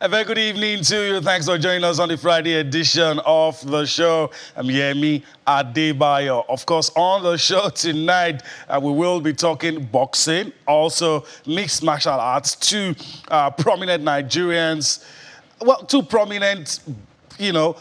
A very good evening to you. Thanks for joining us on the Friday edition of the show. I'm Yemi Adebayo. Of course, on the show tonight, we will be talking boxing, also mixed martial arts, two prominent Nigerians, well, two prominent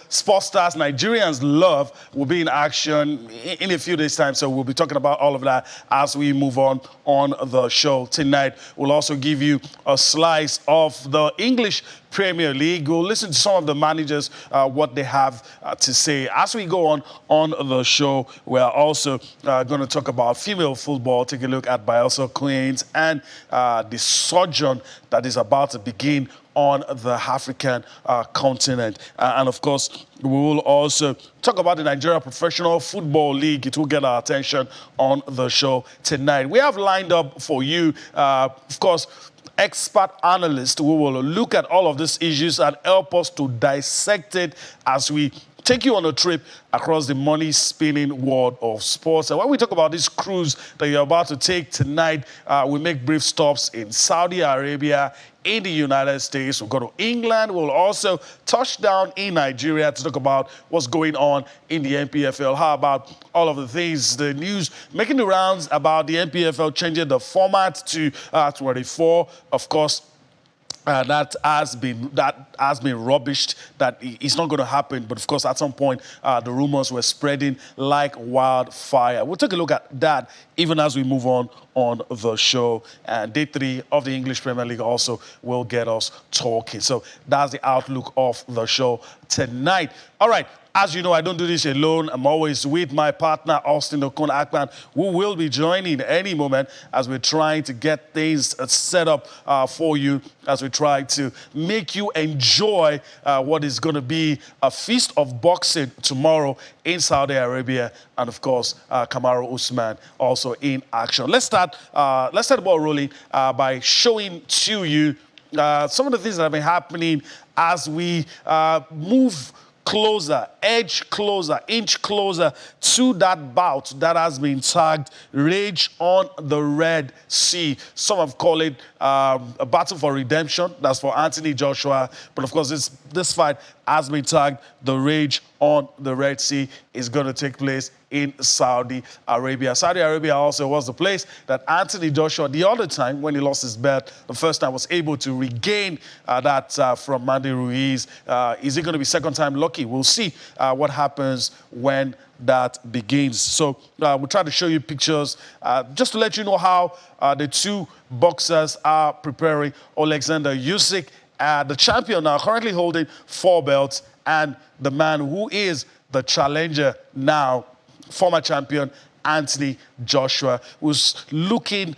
sports stars Nigerians love will be in action in a few days' time. So we'll be talking about all of that as we move on the show tonight. We'll also give you a slice of the English Premier League. We'll listen to some of the managers, what they have to say. As we go on the show, we're also going to talk about female football, take a look at Bielsa Queens and the sojourn that is about to begin on the African continent. And of course, we will also talk about the Nigerian Professional Football League. It will get our attention on the show tonight. We have lined up for you, of course, expert analysts who will look at all of these issues and help us to dissect it as we take you on a trip across the money-spinning world of sports. And when we talk about this cruise that you're about to take tonight, we make brief stops in Saudi Arabia, in the United States. We'll go to England. We'll also touch down in Nigeria to talk about what's going on in the NPFL. How about all of the things, the news making the rounds about the NPFL changing the format to 24, of course. That has been rubbished, that it's not going to happen. But of course, at some point, the rumors were spreading like wildfire. We'll take a look at that even as we move on the show. And day 3 of the English Premier League also will get us talking. So that's the outlook of the show tonight. All right. As you know, I don't do this alone. I'm always with my partner, Austin Okon-Akpan, who will be joining any moment as we're trying to get things set up for you, as we try to make you enjoy what is going to be a feast of boxing tomorrow in Saudi Arabia. And of course, Kamaru Usman also in action. Let's start the ball rolling by showing to you some of the things that have been happening as we move closer, edge closer, inch closer to that bout that has been tagged Rage on the Red Sea. Some have called it a battle for redemption. That's for Anthony Joshua. But of course, this fight has been tagged the Rage on the Red Sea. Is going to take place in Saudi Arabia. Saudi Arabia also was the place that Anthony Joshua, the other time when he lost his belt, the first time was able to regain that from Mandy Ruiz. Is it going to be second time lucky? We'll see what happens when that begins. So we'll try to show you pictures just to let you know how the two boxers are preparing. Alexander Usyk, the champion now, currently holding 4 belts, and the man who is the challenger now, former champion Anthony Joshua, who's looking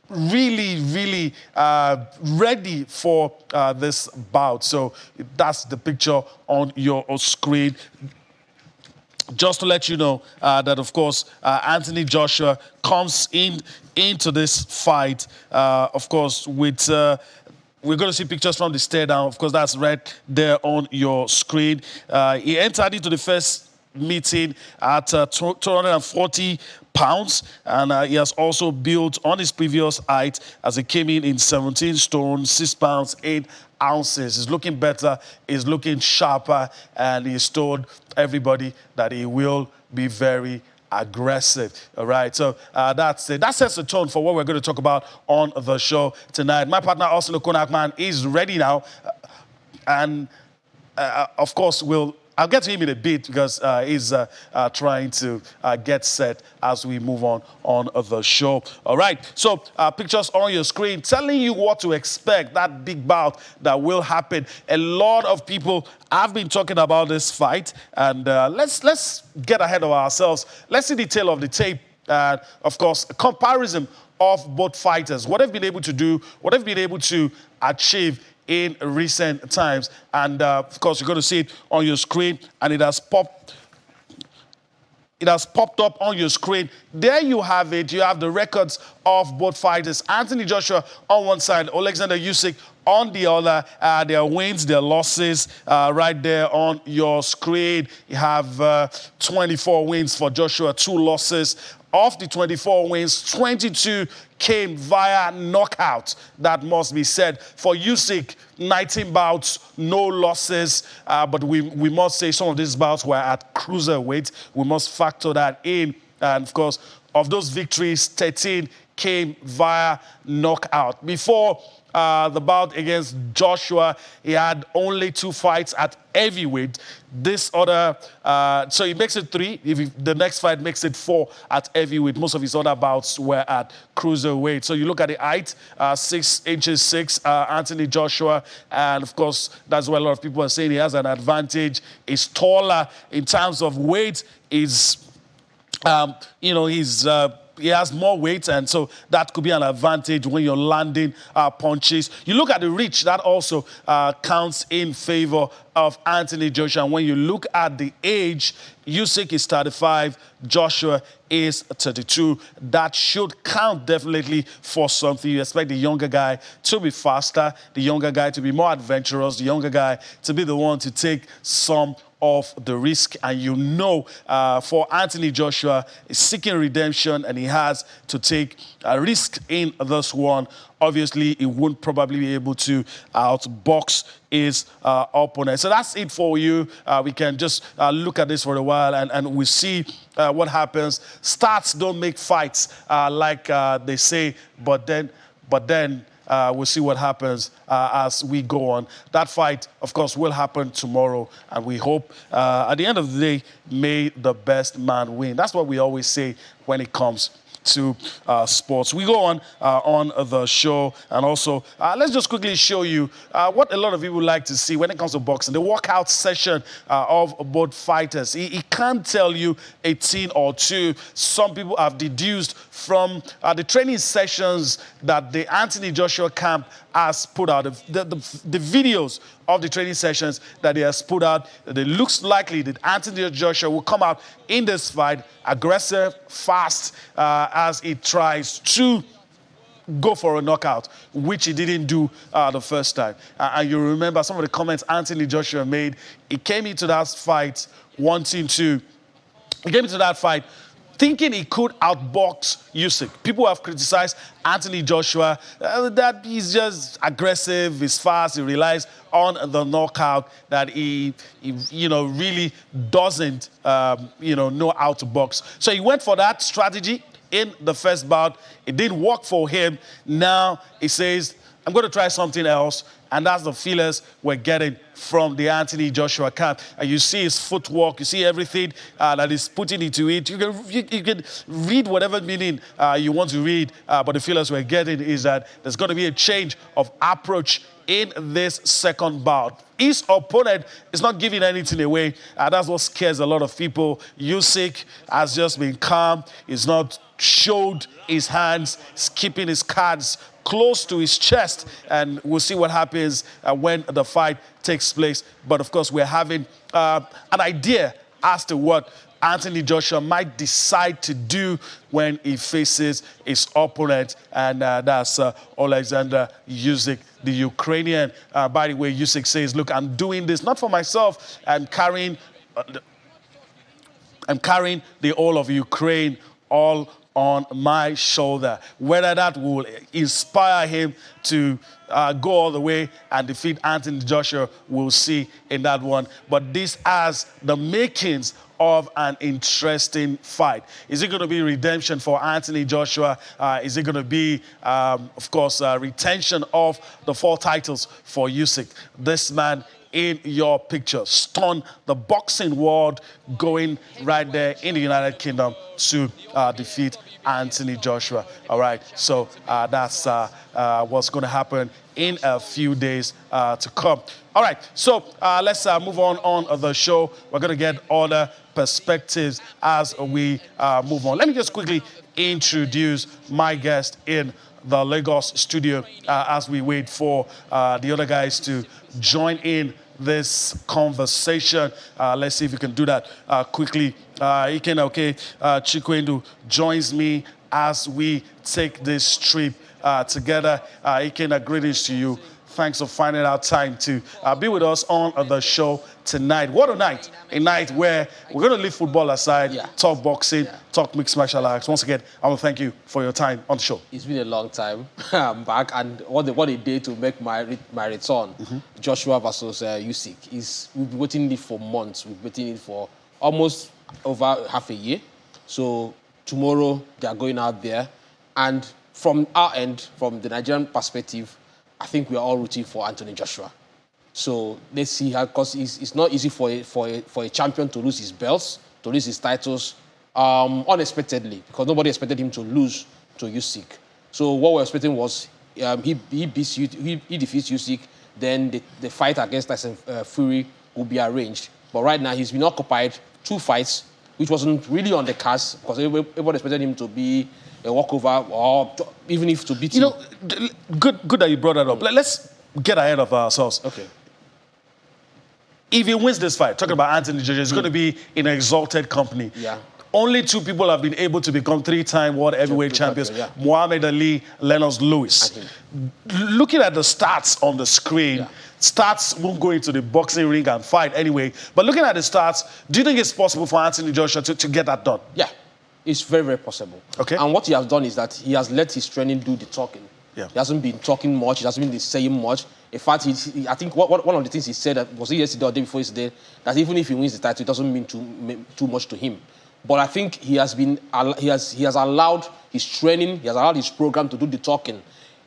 really ready for this bout. So that's the picture on your screen. Just to let you know that, of course, Anthony Joshua comes into this fight, of course, with... we're going to see pictures from the stare down. Of course, that's right there on your screen. He entered into the first meeting at 240 pounds, and he has also built on his previous height as he came in 17 stone, 6 pounds, 8 ounces. He's looking better, he's looking sharper, and he's told everybody that he will be very aggressive. All right, so that's it. That sets the tone for what we're going to talk about on the show tonight. My partner, Austin Okon-Akpan, is ready now, and of course, I'll get to him in a bit because he's trying to get set as we move on the show. All right, so pictures on your screen telling you what to expect, that big bout that will happen. A lot of people have been talking about this fight, and let's get ahead of ourselves. Let's see the tail of the tape. Of course, a comparison of both fighters, what they've been able to do, what they've been able to achieve in recent times. And of course, you're going to see it on your screen, and it has popped up on your screen. There you have it. You have the records of both fighters. Anthony Joshua on one side, Alexander Usyk On the other, their wins, their losses, right there on your screen. You have 24 wins for Joshua, 2 losses. Of the 24 wins, 22 came via knockout. That must be said. For Usyk, 19 bouts, no losses. But we must say some of these bouts were at cruiserweight. We must factor that in. And of course, of those victories, 13 came via knockout. Before the bout against Joshua, he had only 2 fights at heavyweight. This other, so he makes it 3. The next fight makes it 4 at heavyweight. Most of his other bouts were at cruiserweight. So you look at the height, 6 inches 6, Anthony Joshua, and of course, that's why a lot of people are saying he has an advantage. He's taller in terms of weight. He has more weight, and so that could be an advantage when you're landing punches. You look at the reach, that also counts in favor of Anthony Joshua. And when you look at the age, Usyk is 35, Joshua is 32. That should count definitely for something. You expect the younger guy to be faster, the younger guy to be more adventurous, the younger guy to be the one to take some of the risk. And you know, for Anthony Joshua, is seeking redemption, and he has to take a risk in this one. Obviously, he won't probably be able to outbox his opponent. So that's it for you. We can just look at this for a while, and we see what happens. Stats don't make fights, like they say, but then we'll see what happens as we go on. That fight, of course, will happen tomorrow, and we hope at the end of the day, may the best man win. That's what we always say when it comes to sports. We go on the show, and also let's just quickly show you what a lot of people like to see when it comes to boxing, the workout session of both fighters. He can't tell you a thing or two. Some people have deduced from the training sessions that the Anthony Joshua camp has put out, the videos of the training sessions that he has put out. It looks likely that Anthony Joshua will come out in this fight aggressive, fast, as he tries to go for a knockout, which he didn't do the first time. And you remember some of the comments Anthony Joshua made. He came into that fight thinking he could outbox Usyk. People have criticized Anthony Joshua that he's just aggressive, he's fast, he relies on the knockout, that he really doesn't, know how to box. So he went for that strategy in the first bout. It didn't work for him. Now he says, I'm going to try something else. And that's the feelers we're getting from the Anthony Joshua camp. And you see his footwork, you see everything that he's putting into it. You can read whatever meaning you want to read, but the feelers we're getting is that there's going to be a change of approach in this second bout. His opponent is not giving anything away. That's what scares a lot of people. Usyk has just been calm. He's not showed his hands. He's keeping his cards close to his chest, and we'll see what happens when the fight takes place. But of course, we're having an idea as to what Anthony Joshua might decide to do when he faces his opponent, and that's Alexander Usyk, the Ukrainian. By the way, Usyk says, look, I'm doing this not for myself. I'm carrying the whole of Ukraine all on my shoulder. Whether that will inspire him to go all the way and defeat Anthony Joshua, we'll see in that one. But this has the makings of an interesting fight. Is it going to be redemption for Anthony Joshua? Is it going to be, of course, retention of the 4 titles for Usyk? This man in your picture stunned the boxing world, going right there in the United Kingdom to defeat Anthony Joshua. All right, so that's what's going to happen in a few days to come. All right, so let's move on the show. We're going to get other perspectives as we move on. Let me just quickly introduce my guest in the Lagos studio as we wait for the other guys to join in this conversation. Let's see if we can do that quickly. Chikwendu joins me as we take this trip together. Ikena, greetings to you. thanks for finding out time to be with us on the show tonight. What a night. A night where we're going to leave football aside, talk boxing, talk mixed martial arts. Once again, I want to thank you for your time on the show. It's been a long time. I'm back, and what a day to make my return. Joshua versus Usyk. We've been waiting it for months. We've been waiting it for almost over half a year. So tomorrow, they are going out there. And from our end, from the Nigerian perspective, I think we are all rooting for Anthony Joshua. So let's see how, because it's not easy for a champion to lose his belts, to lose his titles unexpectedly, because nobody expected him to lose to Usyk. So what we're expecting was he defeats Usyk, then the fight against Tyson Fury will be arranged. But right now he's been occupied 2 fights, which wasn't really on the cards, because everybody expected him to be a walkover, or even if to beat him. Good that you brought that up. Let's get ahead of ourselves. Okay. If he wins this fight, talking about Anthony Joshua, it's going to be in an exalted company. Yeah. Only 2 people have been able to become 3-time world heavyweight champions, Muhammad Ali, Lennox Lewis. Looking at the stats on the screen, stats won't go into the boxing ring and fight anyway, but looking at the stats, do you think it's possible for Anthony Joshua to get that done? Yeah, it's very, very possible. Okay. And what he has done is that he has let his training do the talking. Yeah. He hasn't been talking much, he hasn't been saying much. In fact, I think one of the things he said, was it yesterday or the day before yesterday, that even if he wins the title, it doesn't mean too much to him. But I think he has allowed his training, he has allowed his program to do the talking.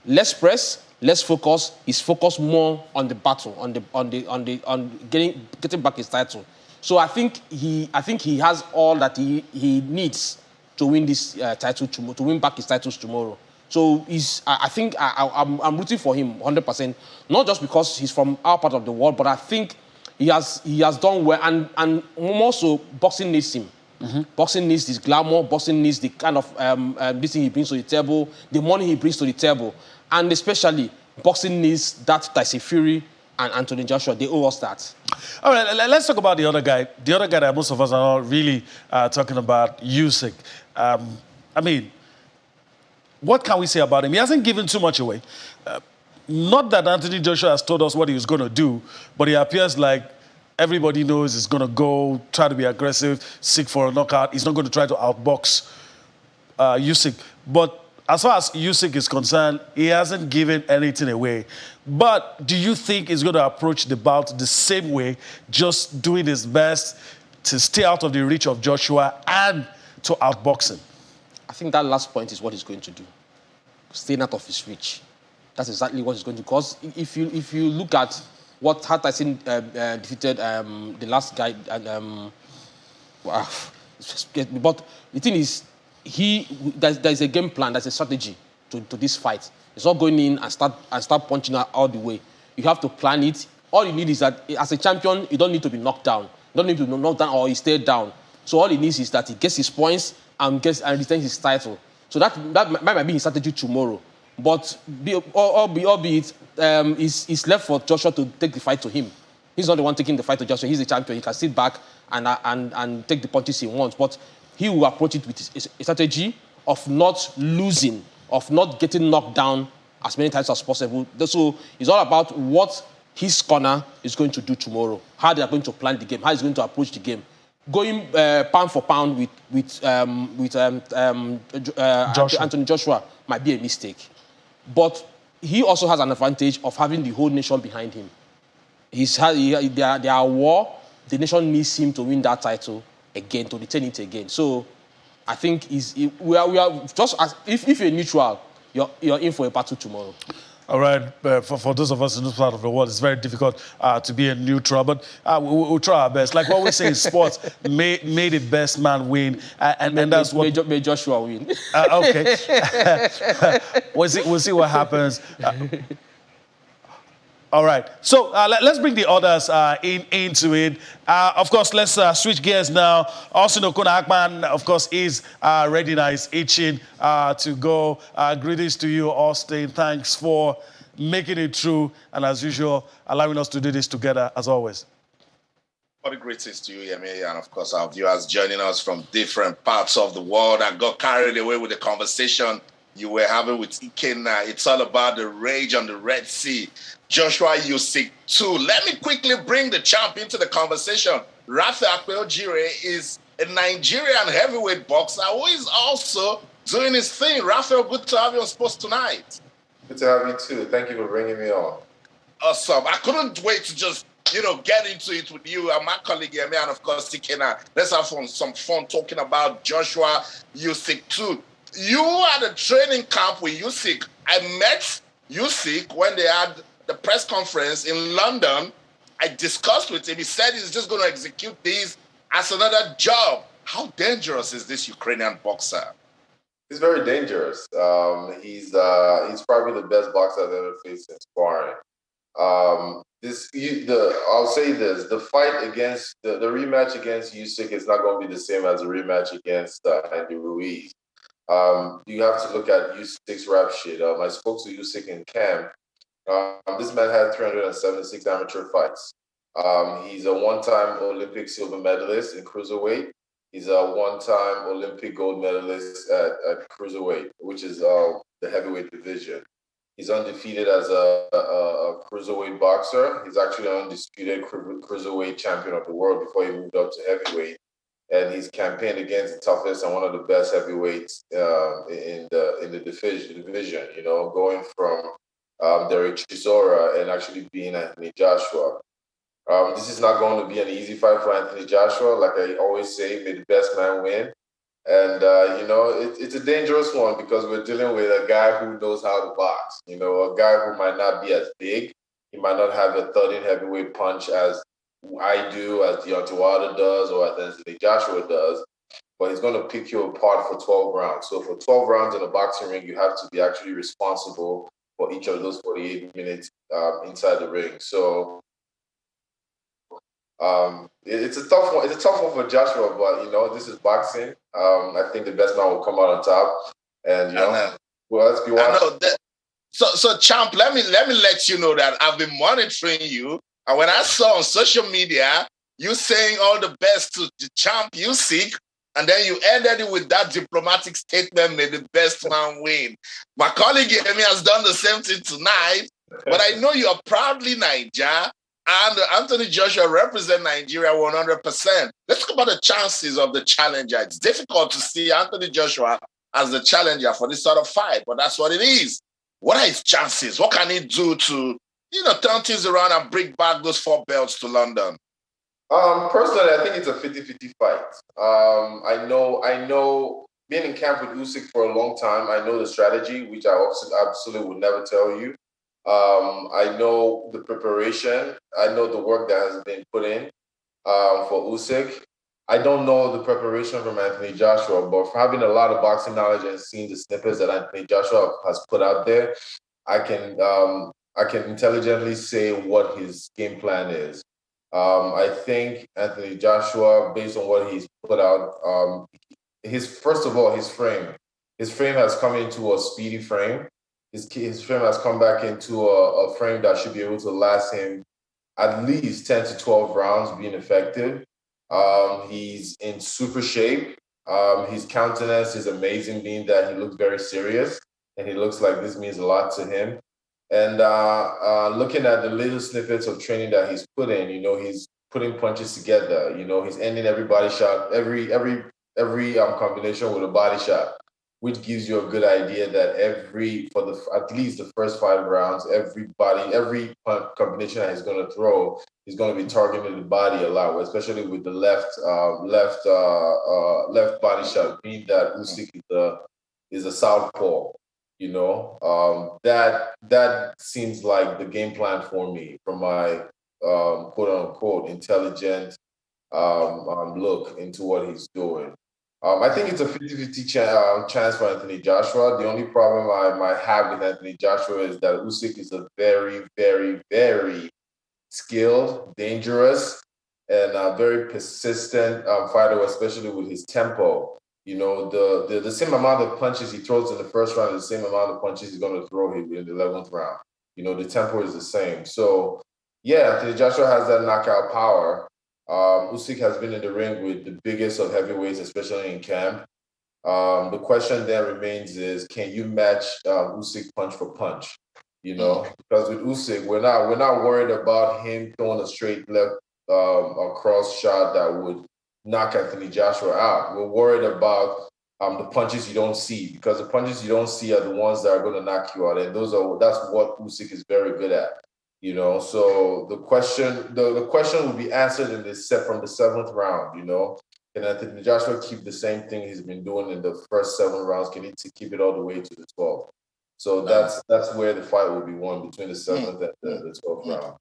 Less press, less focus. He's focused more on the battle, on getting back his title. So I think he has all that he needs to win this title to win back his titles tomorrow. So I'm rooting for him 100%. Not just because he's from our part of the world, but I think he has done well, and more so, boxing needs him. Boxing needs this glamour. Boxing needs the kind of this thing he brings to the table, the money he brings to the table, and especially boxing needs that Tyson Fury and Anthony Joshua. They owe us that. All right, let's talk about the other guy. The other guy that most of us are not really talking about, Usyk. I mean, what can we say about him? He hasn't given too much away. Not that Anthony Joshua has told us what he was going to do, but he appears like everybody knows he's going to go, try to be aggressive, seek for a knockout. He's not going to try to outbox Usyk. But as far as Usyk is concerned, he hasn't given anything away. But do you think he's going to approach the bout the same way, just doing his best to stay out of the reach of Joshua and to outbox him? I think that last point is what he's going to do. Staying out of his reach. That's exactly what he's going to do. Because if you look at what Tyson defeated the last guy, but the thing is, there's a game plan, there's a strategy to this fight. It's not going in and start punching out all the way. You have to plan it. All you need is that as a champion, you don't need to be knocked down. You don't need to be knocked down or you stay down. So all he needs is that he gets his points and retains his title. So that might be his strategy tomorrow. But albeit, it's left for Joshua to take the fight to him. He's not the one taking the fight to Joshua. He's the champion. He can sit back and take the punches he wants. But he will approach it with a strategy of not losing, of not getting knocked down as many times as possible. So it's all about what his corner is going to do tomorrow, how they are going to plan the game, how he's going to approach the game. Going pound for pound with Anthony Joshua might be a mistake. But he also has an advantage of having the whole nation behind him. They are at war. The nation needs him to win that title again, to retain it again. So I think we are just as if you're neutral, you're in for a battle tomorrow. All right, for those of us in this part of the world, it's very difficult to be a neutral, but we'll try our best. Like what we say in sports, may the best man win, and that's what... May Joshua win. Okay. We'll see what happens. All right, so let's bring the others into it. Of course, let's switch gears now. Austin Okuna-Akpan, of course, is ready now. He's itching to go. Greetings to you, Austin. Thanks for making it through, and as usual, allowing us to do this together, as always. What a greetings to you, Yemi, and of course, our viewers joining us from different parts of the world. I got carried away with the conversation you were having with Ikenna. It's all about the rage on the Red Sea. Joshua Usyk too. Let me quickly bring the champ into the conversation. Rafael Akpeojire is a Nigerian heavyweight boxer who is also doing his thing. Rafael, good to have you on Sports Tonight. Good to have you too. Thank you for bringing me on. Awesome. I couldn't wait to just, get into it with you and my colleague here, and of course, Tikena. Let's have some fun talking about Joshua Usyk too. You had a training camp with Usyk. I met Usyk when they had the press conference in London. I discussed with him. He said he's just going to execute these as another job. How dangerous is this Ukrainian boxer? He's very dangerous. He's probably the best boxer I've ever faced in sparring. I'll say this: the fight against the rematch against Usyk is not going to be the same as the rematch against Andy Ruiz. You have to look at Usyk's rap sheet. I spoke to Usyk in camp. This man had 376 amateur fights. He's a one-time Olympic silver medalist in cruiserweight. He's a one-time Olympic gold medalist at cruiserweight, which is the heavyweight division. He's undefeated as a cruiserweight boxer. He's actually an undisputed cruiserweight champion of the world before he moved up to heavyweight. And he's campaigned against the toughest and one of the best heavyweights in the division. Going from Derek Chisora and actually being Anthony Joshua. This is not going to be an easy fight for Anthony Joshua. Like I always say, may the best man win. And, it's a dangerous one because we're dealing with a guy who knows how to box, a guy who might not be as big. He might not have a 13 heavyweight punch as I do, as Deontay Wilder does, or as Anthony Joshua does. But he's going to pick you apart for 12 rounds. So for 12 rounds in a boxing ring, you have to be actually responsible for each of those 48 minutes inside the ring. So it's a tough one. It's a tough one for Joshua, but this is boxing. I think the best man will come out on top, and well, let's be honest. So champ, let me let you know that I've been monitoring you, and when I saw on social media you saying all the best to the champ Usyk, and then you ended it with that diplomatic statement, "May the best man win." My colleague Emi has done the same thing tonight, but I know you are proudly Niger. And Anthony Joshua represents Nigeria 100%. Let's talk about the chances of the challenger. It's difficult to see Anthony Joshua as the challenger for this sort of fight, but that's what it is. What are his chances? What can he do to, turn things around and bring back those 4 belts to London? Personally, I think it's a 50-50 fight. I know being in camp with Usyk for a long time, I know the strategy, which I absolutely would never tell you. I know the preparation. I know the work that has been put in for Usyk. I don't know the preparation from Anthony Joshua, but for having a lot of boxing knowledge and seeing the snippets that Anthony Joshua has put out there, I can intelligently say what his game plan is. I think Anthony Joshua, based on what he's put out, his frame. His frame has come into a speedy frame. His frame has come back into a frame that should be able to last him at least 10 to 12 rounds being effective. He's in super shape. His countenance is amazing, being that he looks very serious and he looks like this means a lot to him. And looking at the little snippets of training that he's put in, he's putting punches together. He's ending every body shot, every combination with a body shot, which gives you a good idea that at least the first 5 rounds, every combination that he's going to throw, he's going to be targeting the body a lot, especially with the left body shot, being that Usyk is a southpaw. That seems like the game plan for me, from my quote unquote intelligent look into what he's doing. I think it's a 50-50 chance for Anthony Joshua. The only problem I might have with Anthony Joshua is that Usyk is a very, very, very skilled, dangerous, and very persistent fighter, especially with his tempo. The same amount of punches he throws in the first round is the same amount of punches he's going to throw in the 11th round. The tempo is the same. So, yeah, Anthony Joshua has that knockout power. Usyk has been in the ring with the biggest of heavyweights, especially in camp. The question then remains is, can you match Usyk punch for punch? You know, because with Usyk, we're not worried about him throwing a straight left a cross shot that would knock Anthony Joshua out. We're worried about the punches you don't see, because the punches you don't see are the ones that are going to knock you out, and that's what Usyk is very good at. You know, so the question will be answered in this set from the 7th round. You know, can Anthony Joshua keep the same thing he's been doing in the first 7 rounds? Can he keep it all the way to the 12th? So that's where the fight will be won, between the 7th and the 12th round.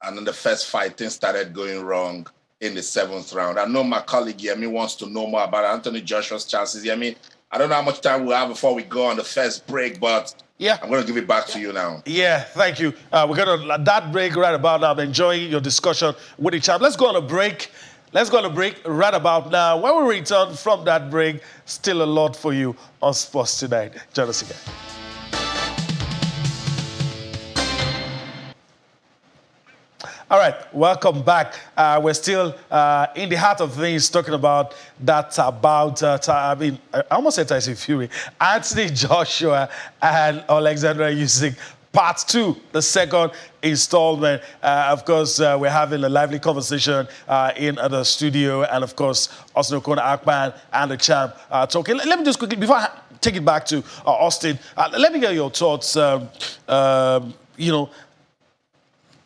And in the first fight, things started going wrong in the 7th round. I know my colleague Yemi wants to know more about Anthony Joshua's chances. Yemi, I don't know how much time we'll have before we go on the first break, but I'm going to give it back to you now. Yeah, thank you. We're going to that break right about now. I'm enjoying your discussion with the champ. Let's go on a break. Right about now. When we return from that break, still a lot for you on Sports Tonight. Join us again. All right, welcome back. We're still in the heart of things, talking about I almost said Tyson Fury, Anthony Joshua and Alexander Usyk, part 2, the second installment. Of course, we're having a lively conversation in the studio, and of course, Austin Akpan and the champ talking. Let me just quickly, before I take it back to Austin, let me get your thoughts.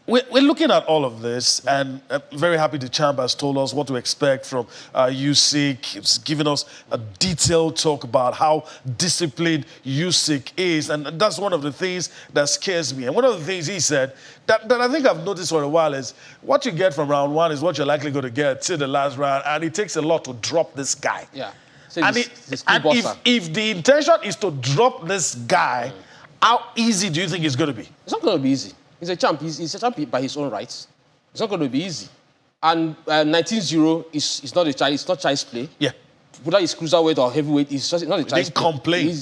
We're looking at all of this, and I'm very happy the champ has told us what to expect from Usyk. It's given us a detailed talk about how disciplined Usyk is, and that's one of the things that scares me. And one of the things he said that I think I've noticed for a while is what you get from round 1 is what you're likely going to get till the last round, and it takes a lot to drop this guy. Yeah. And if the intention is to drop this guy, how easy do you think it's going to be? It's not going to be easy. He's a champ. He's a champ by his own rights. It's not going to be easy. And 19-0 is not it's not child's play. Yeah. Whether he's cruiserweight or heavyweight, it's just not a child's play. Complain.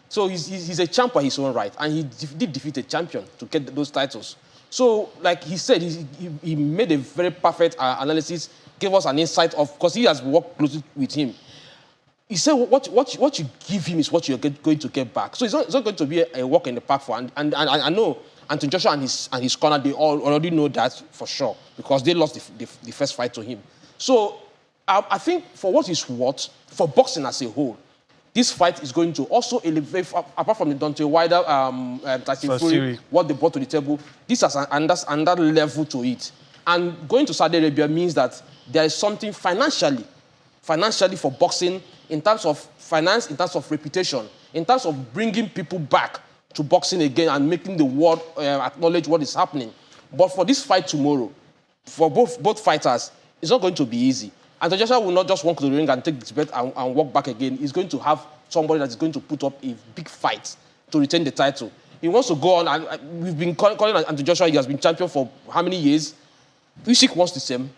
So he's a champ by his own right, and he did defeat a champion to get those titles. So, like he said, he made a very perfect analysis, gave us an insight of, because he has worked closely with him. He said what you give him is what you're going to get back. So it's not going to be a walk in the park for, and I know Anthony Joshua and his corner, they all already know that for sure, because they lost the first fight to him. So I think for what it's worth, for boxing as a whole, this fight is going to also elevate, apart from the Deontay Wilder, Tyson Fury, what they brought to the table, this has another level to it. And going to Saudi Arabia means that there is something financially for boxing, in terms of finance, in terms of reputation, in terms of bringing people back to boxing again and making the world acknowledge what is happening. But for this fight tomorrow, for both fighters, it's not going to be easy. And Joshua will not just walk to the ring and take the belt and walk back again. He's going to have somebody that is going to put up a big fight to retain the title. He wants to go on, and we've been calling Anthony Joshua. He has been champion for how many years? Usyk wants the same,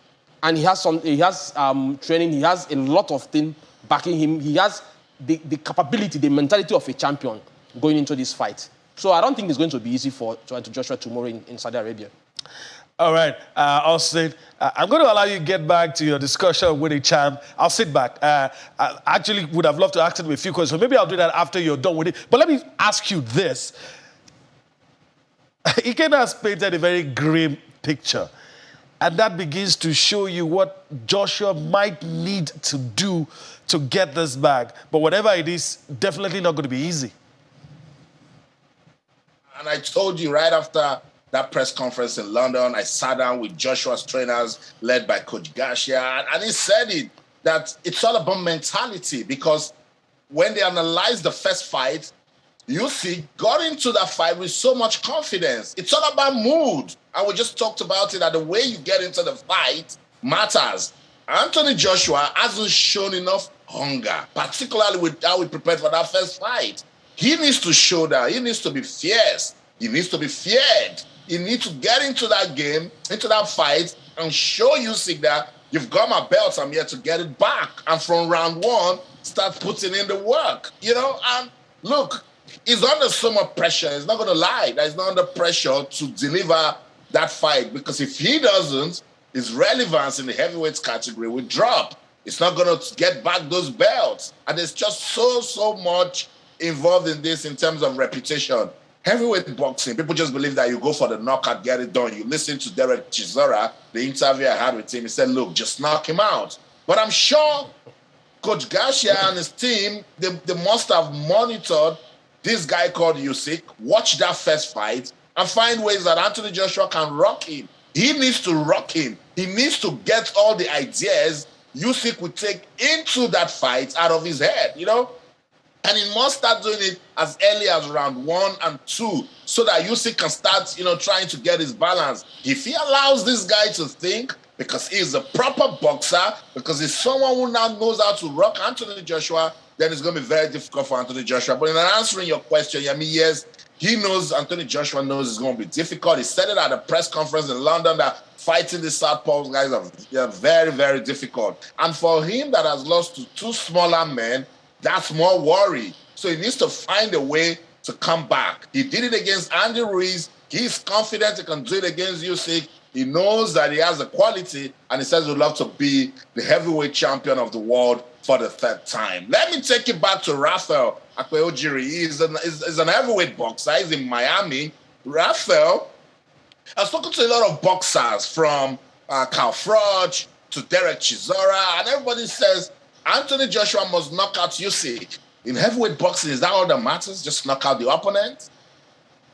and he has training. He has a lot of things backing him. He has the capability, the mentality of a champion going into this fight. So I don't think it's going to be easy for Anthony Joshua tomorrow in Saudi Arabia. All right, Austin, I'm going to allow you to get back to your discussion with the champ. I'll sit back. I actually would have loved to ask him a few questions, so maybe I'll do that after you're done with it. But let me ask you this. Ikeda has painted a very grim picture, and that begins to show you what Joshua might need to do to get this back. But whatever it is, definitely not going to be easy. And I told you right after that press conference in London, I sat down with Joshua's trainers led by Coach Garcia, and he said that it's all about mentality, because when they analyzed the first fight, Usyk got into that fight with so much confidence. It's all about mood. And we just talked about it, that the way you get into the fight matters. Anthony Joshua hasn't shown enough hunger, particularly with how he prepared for that first fight. He needs to show that. He needs to be fierce. He needs to be feared. He needs to get into that game, into that fight, and show Usyk that you've got my belt, I'm here to get it back. And from round 1, start putting in the work, And look, he's under so much pressure. He's not going to lie. He's not under pressure to deliver that fight, because if he doesn't, his relevance in the heavyweights category will drop. It's not going to get back those belts. And there's just so much involved in this in terms of reputation. Heavyweight boxing, people just believe that you go for the knockout, get it done. You listen to Derek Chisora, the interview I had with him. He said, look, just knock him out. But I'm sure Coach Garcia and his team, they must have monitored this guy called Usyk, watch that first fight, and find ways that Anthony Joshua can rock him. He needs to rock him. He needs to get all the ideas Usyk would take into that fight out of his head, you know? And he must start doing it as early as round 1 and 2 so that Usyk can start, trying to get his balance. If he allows this guy to think, because he's a proper boxer, because he's someone who now knows how to rock Anthony Joshua, then it's going to be very difficult for Anthony Joshua. But in answering your question, yes, he knows, Anthony Joshua knows it's going to be difficult. He said it at a press conference in London that fighting the Southpaw guys are very, very difficult. And for him that has lost to 2 smaller men, that's more worry. So he needs to find a way to come back. He did it against Andy Ruiz. He's confident he can do it against Usyk. He knows that he has the quality, and he says he'd love to be the heavyweight champion of the world for the 3rd time. Let me take you back to Rafael Akpeojiri. He's an heavyweight boxer. He's in Miami. Rafael, I've spoken to a lot of boxers from Carl Froch to Derek Chisora, and everybody says Anthony Joshua must knock out Usyk. In heavyweight boxing, is that all that matters? Just knock out the opponent?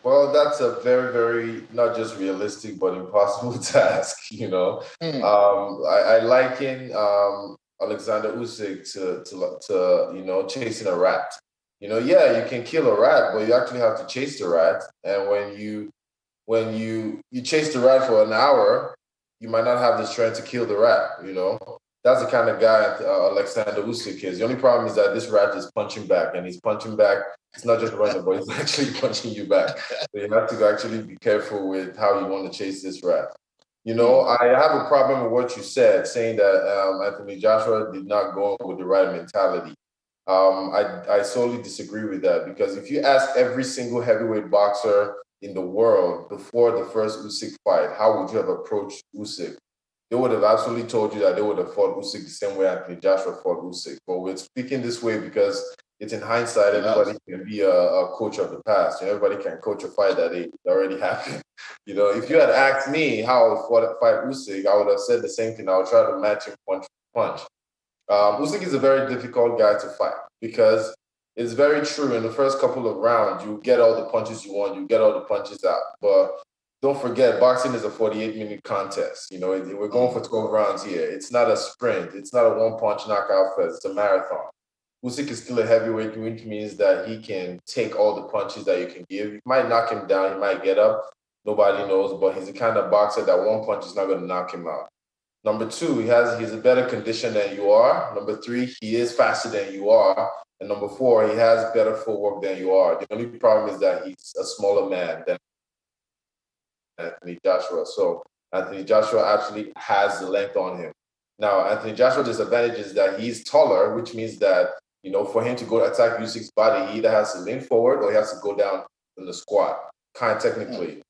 Well, that's a very, very not just realistic but impossible task. I liken Alexander Usyk to chasing a rat. Yeah, you can kill a rat, but you actually have to chase the rat. And when you chase the rat for an hour, you might not have the strength to kill the rat. That's the kind of guy Alexander Usyk is. The only problem is that this rat is punching back, and he's punching back. It's not just running, but he's actually punching you back. So you have to actually be careful with how you want to chase this rat. I have a problem with what you said, saying that Anthony Joshua did not go with the right mentality. I solely disagree with that, because if you ask every single heavyweight boxer in the world before the first Usyk fight, how would you have approached Usyk? They would have absolutely told you that they would have fought Usyk the same way Anthony Joshua fought Usyk. But we're speaking this way because it's in hindsight. Everybody can be a coach of the past. Everybody can coach a fight that already happened. If you had asked me how I would fight Usyk, I would have said the same thing. I would try to match him punch for punch. Usyk is a very difficult guy to fight because it's very true. In the first couple of rounds, you get all the punches you want. You get all the punches out. But don't forget, boxing is a 48-minute contest. We're going for 12 rounds here. It's not a sprint. It's not a one-punch knockout fest. It's a marathon. Usyk is still a heavyweight, which means that he can take all the punches that you can give. You might knock him down. He might get up. Nobody knows. But he's the kind of boxer that one punch is not going to knock him out. Number 2, he's a better condition than you are. Number 3, he is faster than you are. And number 4, he has better footwork than you are. The only problem is that he's a smaller man than Anthony Joshua. So Anthony Joshua actually has the length on him. Now, Anthony Joshua's disadvantage is that he's taller, which means that, for him to go attack Usyk's body, he either has to lean forward or he has to go down in the squat, kind of technically.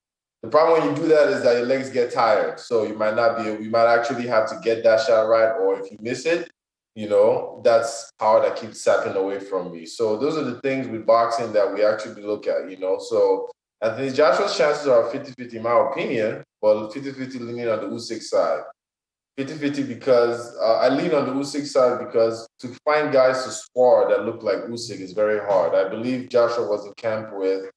The problem when you do that is that your legs get tired. So you might actually have to get that shot right, or if you miss it, that's how that keeps sapping away from me. So those are the things with boxing that we actually look at, So Anthony Joshua's chances are 50-50 in my opinion, but 50-50 leaning on the Usyk side. 50-50 because I lean on the Usyk side because to find guys to spar that look like Usyk is very hard. I believe Joshua was in camp with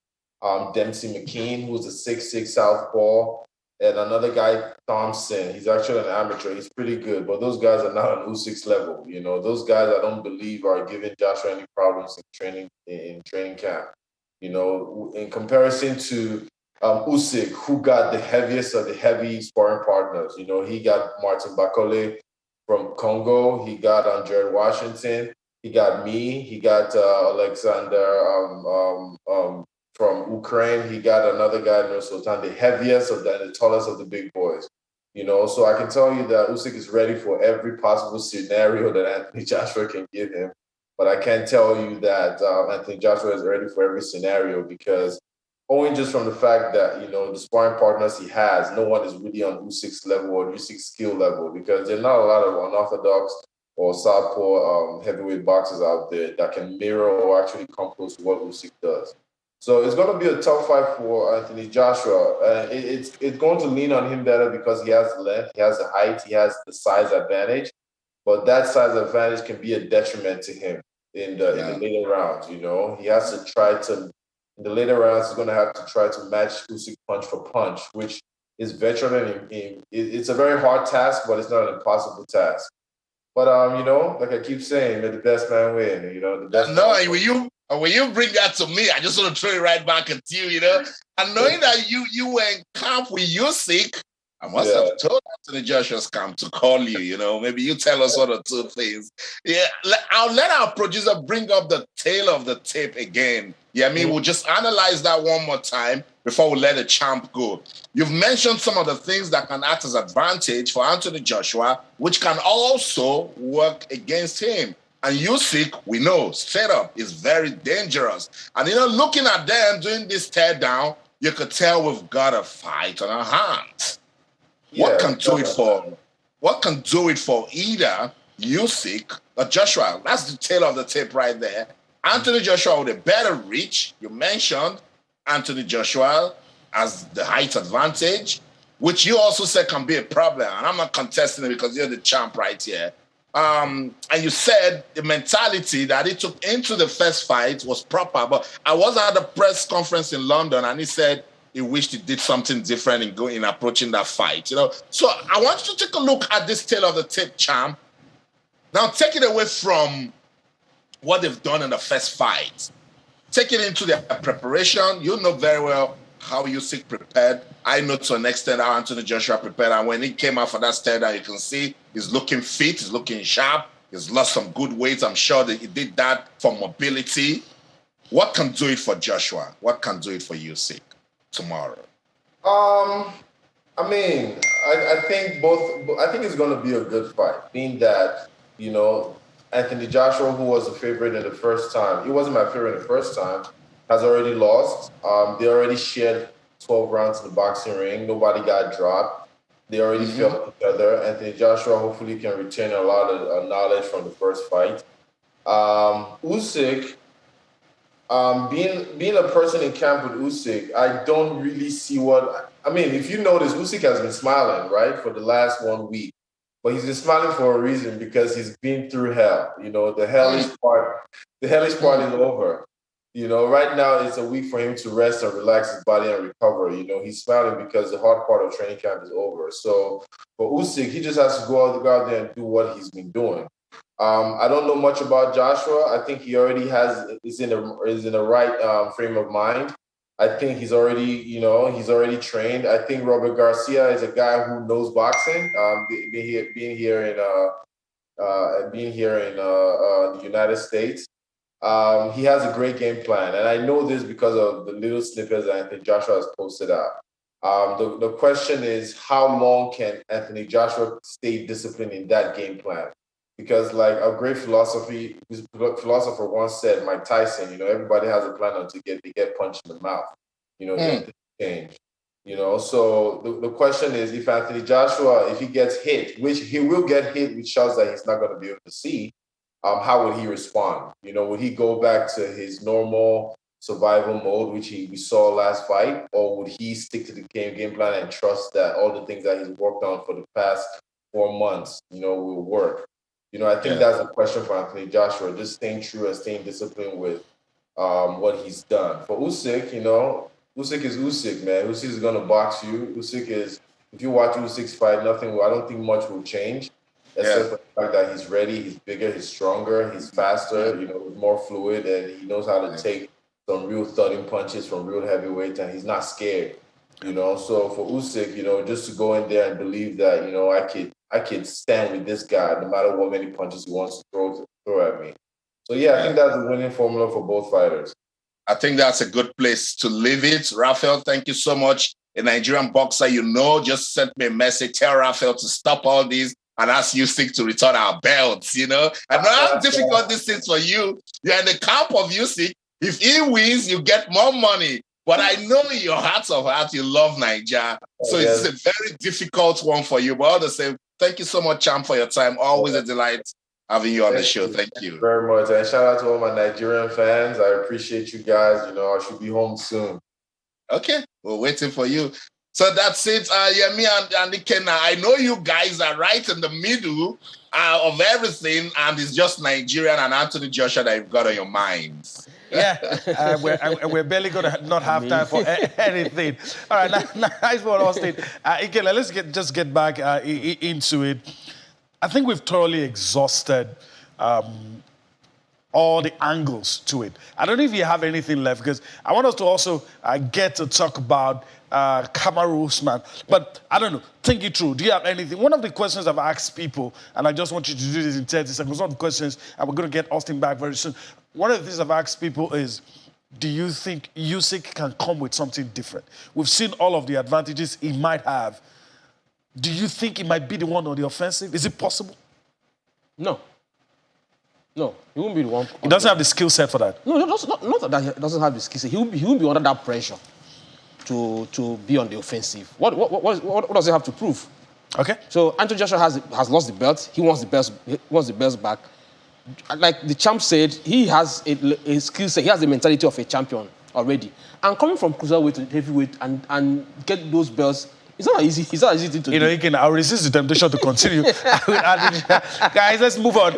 Dempsey McKean, who's a 6'6" southpaw, and another guy, Thompson. He's actually an amateur. He's pretty good, but those guys are not on Usyk's level. Those guys I don't believe are giving Joshua any problems in training camp. In comparison to Usyk, who got the heaviest of the heavy sparring partners. He got Martin Bakole from Congo. He got Jared Washington. He got me. He got Alexander from Ukraine. He got another guy, Nur Sultan, the heaviest of the tallest of the big boys. So I can tell you that Usyk is ready for every possible scenario that Anthony Joshua can give him. But I can't tell you that Anthony Joshua is ready for every scenario because owing just from the fact that, the sparring partners he has, no one is really on Usyk's level or Usyk's skill level because there are not a lot of unorthodox or southpaw heavyweight boxers out there that can mirror or actually come close to what Usyk does. So it's going to be a tough fight for Anthony Joshua. It's going to lean on him better because he has the length, he has the height, he has the size advantage. But that size advantage can be a detriment to him in the later rounds. You know, he has to try to in the later rounds. He's going to have to try to match Usyk punch for punch, which is veteran. It's a very hard task, but it's not an impossible task. But you know, like I keep saying, may the best man win. You know, the best. No, when you bring that to me, I just want to throw it right back at you. You know, and knowing that you were in camp with Usyk, I must have told Anthony Joshua's camp to call you. You know, maybe you tell us one or two things. Yeah, I'll let our producer bring up the tail of the tape again. Yeah, I mean, we'll just analyze that one more time before we let the champ go. You've mentioned some of the things that can act as advantage for Anthony Joshua, which can also work against him. And Usyk, we know, straight up, is very dangerous. And, you know, looking at them doing this tear down, you could tell we've got a fight on our hands. What can do it for either Usyk or Joshua? That's the tail of the tape right there. Anthony Joshua with a better reach. You mentioned Anthony Joshua as the height advantage, which you also said can be a problem. And I'm not contesting it because you're the champ right here. And you said the mentality that he took into the first fight was proper. But I was at a press conference in London, and he said he wished he did something different in approaching that fight. You know, so I want you to take a look at this tail of the tape, champ. Now take it away from what they've done in the first fight. Take it into their preparation. You know very well how Usyk prepared. I know to an extent how Anthony Joshua prepared. And when he came out for that stare down, you can see he's looking fit, he's looking sharp, he's lost some good weight. I'm sure that he did that for mobility. What can do it for Joshua? What can do it for Usyk tomorrow? I mean, I think it's going to be a good fight. Being that, you know, Anthony Joshua, who was a favorite in the first time, he wasn't my favorite in the first time, has already lost. They already shared 12 rounds in the boxing ring. Nobody got dropped. They already felt each other. Anthony Joshua hopefully can retain a lot of knowledge from the first fight. Usyk, being a person in camp with Usyk, I don't really see what. I mean, if you notice, Usyk has been smiling, right, for the last 1 week. But he's been smiling for a reason because he's been through hell. You know, the hellish part is over. You know, right now it's a week for him to rest and relax his body and recover. You know, he's smiling because the hard part of training camp is over. So for Usyk, he just has to go out there and do what he's been doing. I don't know much about Joshua. I think he already is in the right frame of mind. I think he's already trained. I think Robert Garcia is a guy who knows boxing. Being here in the United States, he has a great game plan, and I know this because of the little snippets that Anthony Joshua has posted out. The question is, how long can Anthony Joshua stay disciplined in that game plan? Because, like a great philosopher once said, Mike Tyson, you know, everybody has a plan until they get punched in the mouth. You know, then things change. You know, so the question is, if Anthony Joshua, if he gets hit, which he will get hit with shots that he's not going to be able to see, how would he respond? You know, would he go back to his normal survival mode, which we saw last fight, or would he stick to the game plan and trust that all the things that he's worked on for the past 4 months, you know, will work? You know, I think that's a question for Anthony Joshua, just staying true and staying disciplined with what he's done. For Usyk, you know, Usyk is Usyk, man. Usyk is going to box you. If you watch Usyk's fight, I don't think much will change, except for the fact that he's ready, he's bigger, he's stronger, he's faster, you know, more fluid, and he knows how to take some real thudding punches from real heavyweights, and he's not scared, you know. So for Usyk, you know, just to go in there and believe that, you know, I could stand with this guy no matter what many punches he wants to throw at me. So I think that's the winning formula for both fighters. I think that's a good place to leave it. Raphael, thank you so much. A Nigerian boxer, you know, just sent me a message. Tell Raphael to stop all this and ask Usyk to return our belts, you know. I know how difficult this is for you. You're in the camp of Usyk. If he wins, you get more money. But I know in your heart of hearts, you love Nigeria. So it's a very difficult one for you. But all the same, thank you so much, champ, for your time. Always a delight having you on the show. Thank you very much. And shout out to all my Nigerian fans. I appreciate you guys. You know, I should be home soon. Okay, we're waiting for you. So that's it. Me and Ikenna. I know you guys are right in the middle of everything, and it's just Nigerian and Anthony Joshua that you've got on your minds. Yeah, we're barely going to not have time for anything. All right, nice one, Austin. Ikenna, let's get back into it. I think we've thoroughly exhausted all the angles to it. I don't know if you have anything left, because I want us to also get to talk about Kamaru Usman. But I don't know, think it through. Do you have anything? One of the questions I've asked people, and I just want you to do this in 30 seconds, one of the questions, and we're going to get Austin back very soon. One of the things I've asked people is, do you think Usyk can come with something different? We've seen all of the advantages he might have. Do you think he might be the one on the offensive? Is it possible? No. No, he won't be the one. He doesn't have the skill set for that. No, not that he doesn't have the skill set. He won't be under that pressure to be on the offensive. What does he have to prove? Okay. So Anthony Joshua has lost the belt. He wants the belt back. Like the champ said, he has a skill set. He has the mentality of a champion already. And coming from cruiserweight to heavyweight and get those belts, it's not easy. It's not easy to do. You know, I'll resist the temptation to continue. Guys, let's move on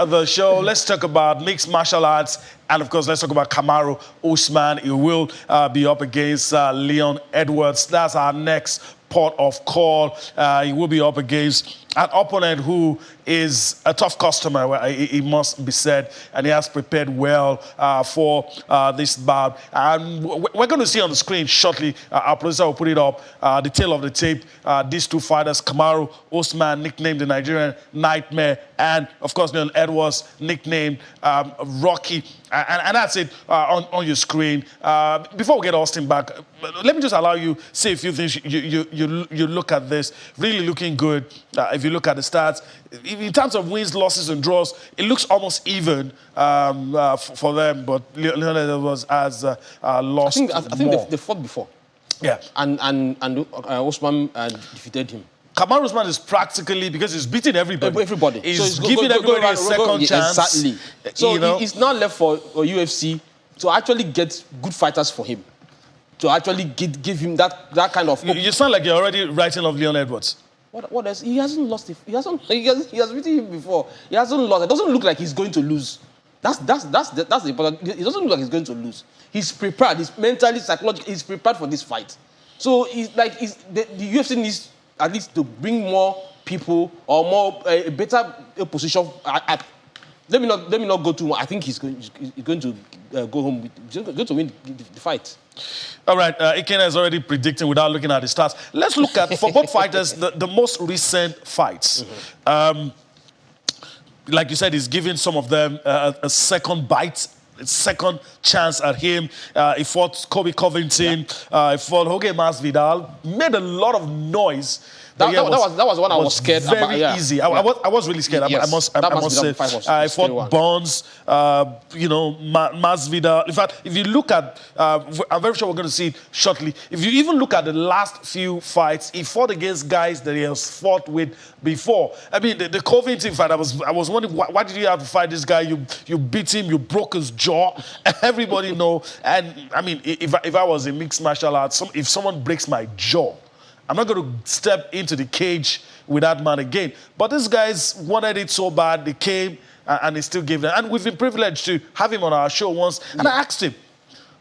the show. Let's talk about mixed martial arts. And, of course, let's talk about Kamaru Usman. He will be up against Leon Edwards. That's our next port of call. He will be up against an opponent who is a tough customer, it must be said, and he has prepared well for this bout. And we're going to see on the screen shortly, our producer will put it up, the tail of the tape, these two fighters, Kamaru Usman, nicknamed the Nigerian Nightmare, and, of course, Leon Edwards, nicknamed Rocky. And that's it on your screen. Before we get Austin back, let me just allow you to say a few things. You look at this, really looking good. If you look at the stats, in terms of wins, losses, and draws, it looks almost even for them. But Leon Edwards has lost. I think they fought before. Yeah. And Usman defeated him. Kamaru Usman is practically, because he's beating everybody. Everybody. He's giving everybody a second chance. Exactly. So it's not left for UFC to actually get good fighters for him. To actually give him that kind of... You sound like you're already writing off Leon Edwards. What else? He hasn't lost it. He has beaten him before. He hasn't lost. It doesn't look like he's going to lose. That's the important. It doesn't look like he's going to lose. He's prepared. He's mentally, psychologically, he's prepared for this fight. So the UFC needs at least to bring more people or a better position. Let me not go too much. I think he's going to go home. He's going to win the fight. All right, Ikenna is already predicting without looking at the stats. Let's look at, for both fighters, the most recent fights. Mm-hmm. Like you said, he's giving some of them a second bite, a second chance at him. He fought Kobe Covington, he fought Jorge Masvidal, made a lot of noise. That was one I was scared very about. Very easy. I was really scared. Yes. I must say. I fought Bonds, Masvidal. In fact, if you look at, I'm very sure we're going to see it shortly. If you even look at the last few fights, he fought against guys that he has fought with before. I mean, the Covington fight, I was wondering, why did you have to fight this guy? You beat him, you broke his jaw. Everybody know. And, I mean, if I was in mixed martial arts, if someone breaks my jaw, I'm not going to step into the cage with that man again. But these guys wanted it so bad, they came and they still gave them. And we've been privileged to have him on our show once. And I asked him,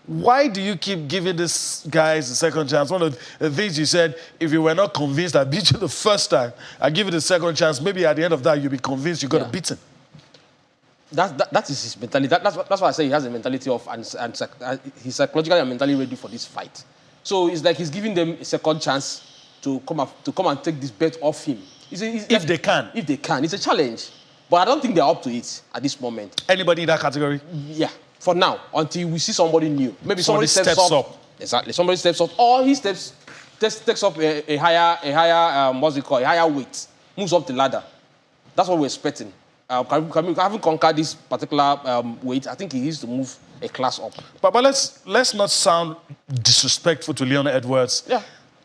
why do you keep giving these guys a second chance? One of the things you said, if you were not convinced I beat you the first time, I give you the second chance, maybe at the end of that you'll be convinced you got to beat him. That is his mentality. That's why I say he has a mentality of, and he's psychologically and mentally ready for this fight. So it's like he's giving them a second chance to come and take this bet off him. If they can. If they can. It's a challenge. But I don't think they're up to it at this moment. Anybody in that category? Yeah. For now, until we see somebody new. Maybe somebody steps up. Exactly. Somebody steps up. Or he takes up a higher what's it called? A higher weight. Moves up the ladder. That's what we're expecting. Having conquered this particular weight, I think he needs to move a class up. But let's not sound disrespectful to Leon Edwards. Yeah.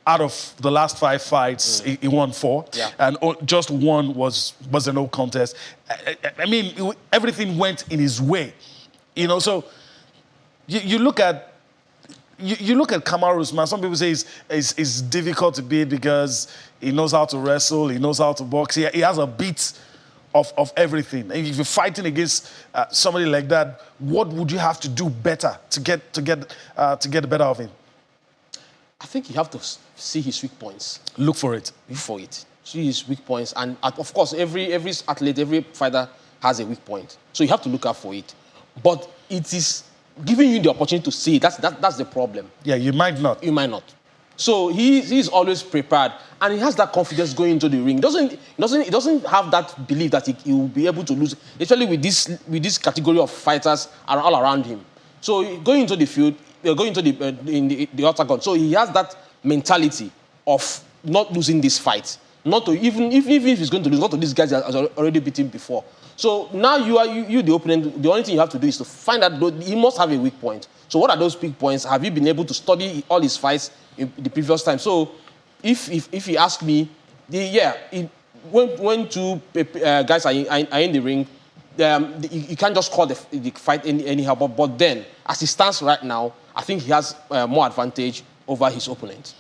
out of the last 5 fights, he won 4. Yeah. And just one was a no contest. I mean, everything went in his way. You know, so you look at Kamaru Usman. Some people say it's difficult to beat because he knows how to wrestle, he knows how to box. He has a beat of everything. And if you're fighting against somebody like that, what would you have to do better to get the better of him? I think you have to see his weak points. Look for it. Look for it. See his weak points, and of course, every athlete, every fighter has a weak point. So you have to look out for it. But it is giving you the opportunity to see it. That's the problem. Yeah, you might not. You might not. So he's always prepared, and he has that confidence going into the ring. He doesn't have that belief that he will be able to lose, especially with this category of fighters all around him. So going into the field, going into the octagon. So he has that mentality of not losing this fight, not to even if he's going to lose, not to these guys that has already beaten before. So now you the opponent. The only thing you have to do is to find out. He must have a weak point. So what are those weak points? Have you been able to study all his fights in the previous time? So if he asks me, when two guys are in the ring, you can't just call the fight anyhow. But then, as he stands right now, I think he has more advantage over his opponent.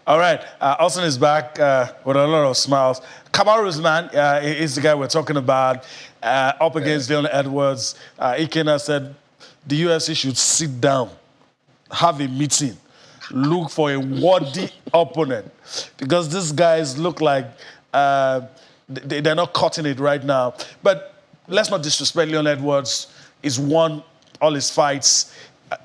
All right, Austin is back with a lot of smiles. Kamaru Usman is the guy we're talking about, up against Leon Edwards. Ikena said the UFC should sit down, have a meeting, look for a worthy opponent, because these guys look like they're not cutting it right now. But let's not disrespect Leon Edwards. He's won all his fights,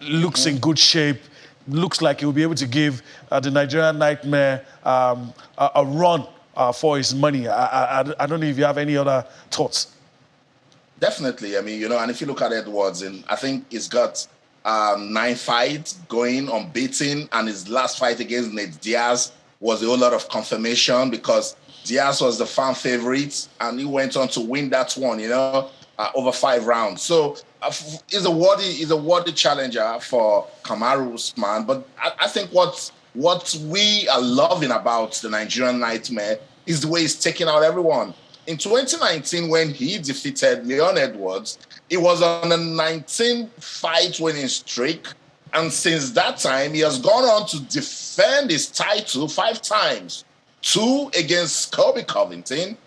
looks in good shape. Looks like he'll be able to give the Nigerian Nightmare a run for his money. I don't know if you have any other thoughts. Definitely. I mean, and if you look at Edwards, and I think he's got 9 fights going unbeaten, and his last fight against Nate Diaz was a whole lot of confirmation because Diaz was the fan favorite, and he went on to win that one, over 5 rounds. So he's a worthy challenger for Kamaru Usman. But I think what we are loving about the Nigerian Nightmare is the way he's taking out everyone. In 2019, when he defeated Leon Edwards, he was on a 19-fight winning streak. And since that time, he has gone on to defend his title 5 times. 2 against Colby Covington,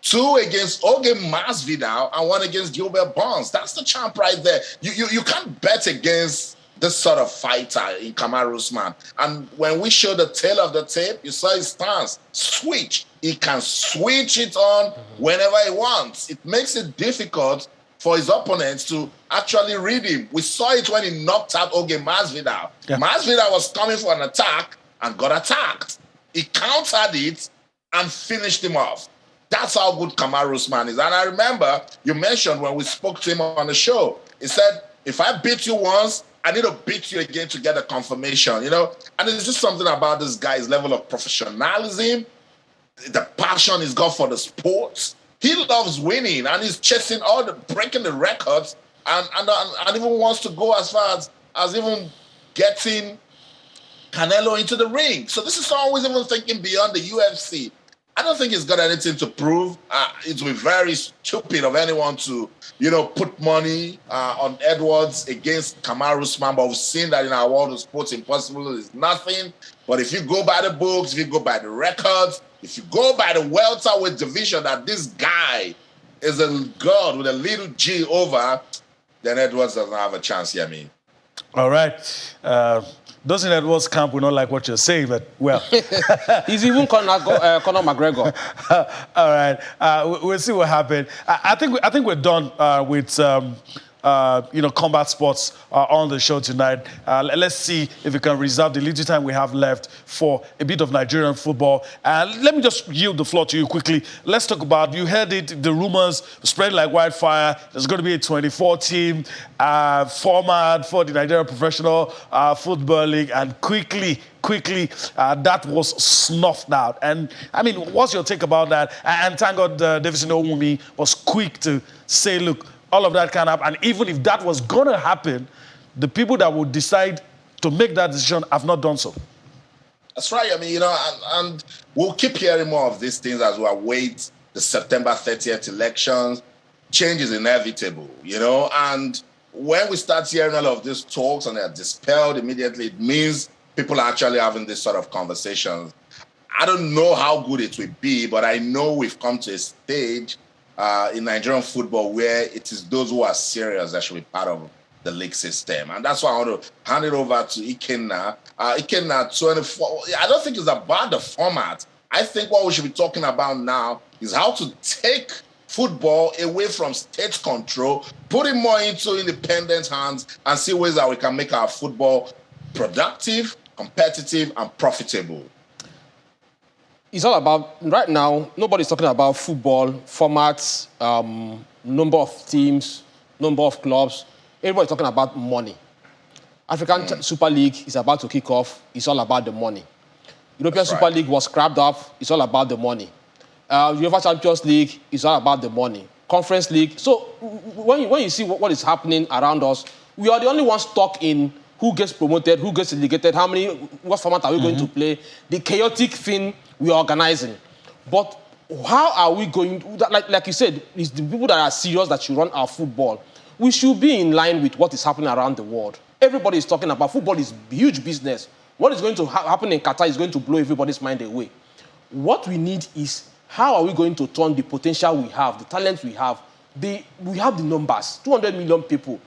2 against Oge Masvidal, and 1 against Gilbert Burns. That's the champ right there. You can't bet against this sort of fighter in Kamaru Usman. And when we show the tail of the tape, you saw his stance. Switch. He can switch it on whenever he wants. It makes it difficult for his opponents to actually read him. We saw it when he knocked out Oge Masvidal. Yeah. Masvidal was coming for an attack and got attacked. He countered it and finished him off. That's how good Kamaru Usman is. And I remember you mentioned when we spoke to him on the show, he said, if I beat you once, I need to beat you again to get a confirmation, And it's just something about this guy's level of professionalism, the passion he's got for the sport. He loves winning, and he's chasing breaking the records, and even wants to go as far as even getting Canelo into the ring. So this is always even thinking beyond the UFC. I don't think he's got anything to prove. It would be very stupid of anyone to, put money on Edwards against Kamaru Usman. But we've seen that in our world of sports, impossible is nothing. But if you go by the books, if you go by the records, if you go by the welterweight division that this guy is a god with a little G over, then Edwards doesn't have a chance here, All right. Those in Edwards camp will not like what you're saying, but well. He's even Conor McGregor. All right. We'll see what happens. I think we're done with combat sports on the show tonight. Let's see if we can reserve the little time we have left for a bit of Nigerian football. Let me just yield the floor to you quickly. Let's talk about, you heard it, the rumors spread like wildfire. There's going to be a 24-team format for the Nigerian Professional Football League, and quickly, that was snuffed out. And, I mean, what's your take about that? And thank God Davison Owumi was quick to say, look, all of that can happen. And even if that was going to happen, the people that would decide to make that decision have not done so. That's right. I mean, you know, and we'll keep hearing more of these things as we await the September 30th elections. Change is inevitable, you know, and when we start hearing all of these talks and they're dispelled immediately, it means people are actually having this sort of conversations. I don't know how good it will be, but I know we've come to a stage in Nigerian football where it is those who are serious that should be part of the league system. And that's why I want to hand it over to Ikenna. Ikenna 24, I don't think it's about the format. I think what we should be talking about now is how to take football away from state control, put it more into independent hands, and see ways that we can make our football productive, competitive, and profitable. It's all about, right now, nobody's talking about football, formats, number of teams, number of clubs. Everybody's talking about money. African Super League is about to kick off. It's all about the money. European Super League was scrapped up. It's all about the money. UEFA Champions League is all about the money. Conference League. So when you see what is happening around us, we are the only ones stuck in who gets promoted, who gets relegated, what format are we going to play, the chaotic thing we are organizing. But how are we going to, like you said, it's the people that are serious that should run our football. We should be in line with what is happening around the world. Everybody is talking about football is huge business. What is going to happen in Qatar is going to blow everybody's mind away. What we need is, how are we going to turn the potential we have, the talent we have? We have the numbers, 200 million people,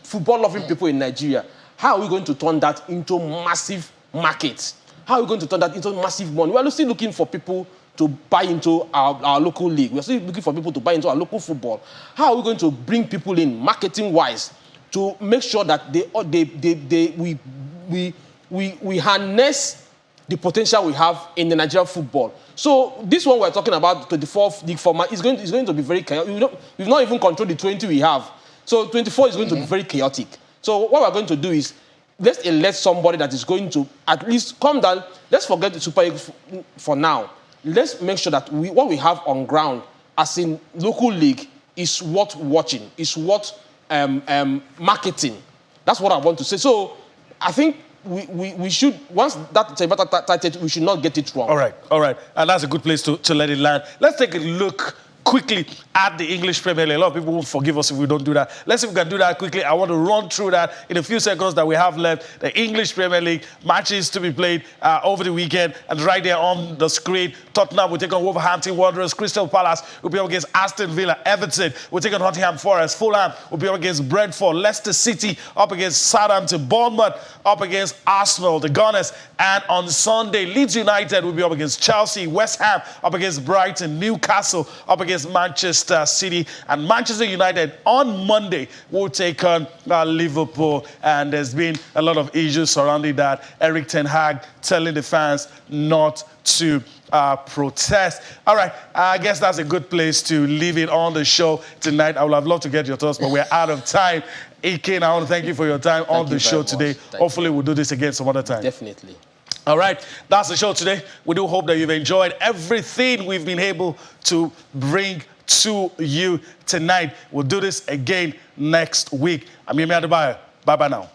football-loving people in Nigeria. How are we going to turn that into massive markets? How are we going to turn that into massive money? We are still looking for people to buy into our local league. We are still looking for people to buy into our local football. How are we going to bring people in, marketing-wise, to make sure that we harness the potential we have in the Nigerian football? So this one we're talking about, 24th league format, is going to be very chaotic. We've not even controlled the 20 we have. So 24 is going to be very chaotic. So what we're going to do is, let's elect somebody that is going to at least come down. Let's forget the Super League for now. Let's make sure that what we have on ground, as in local league, is worth watching, is worth marketing. That's what I want to say. So I think we should, once that we should not get it wrong. All right. And that's a good place to let it land. Let's take a look quickly at the English Premier League. A lot of people won't forgive us if we don't do that. Let's see if we can do that quickly. I want to run through that in a few seconds that we have left. The English Premier League matches to be played over the weekend. And right there on the screen, Tottenham will take on Wolverhampton Wanderers. Crystal Palace will be up against Aston Villa. Everton will take on Nottingham Forest. Fulham will be up against Brentford. Leicester City up against Southampton. Bournemouth up against Arsenal, the Gunners. And on Sunday, Leeds United will be up against Chelsea. West Ham up against Brighton. Newcastle up against Manchester City, and Manchester United on Monday will take on Liverpool. And there's been a lot of issues surrounding that. Eric Ten Hag telling the fans not to protest. All right, I guess that's a good place to leave it on the show tonight. I would have loved to get your thoughts, but we're out of time. Ike, I want to thank you for your time on the show today. Hopefully we'll do this again some other time. Definitely. All right, that's the show today. We do hope that you've enjoyed everything we've been able to bring to you tonight. We'll do this again next week. I'm Yemi Adebayo. Bye-bye now.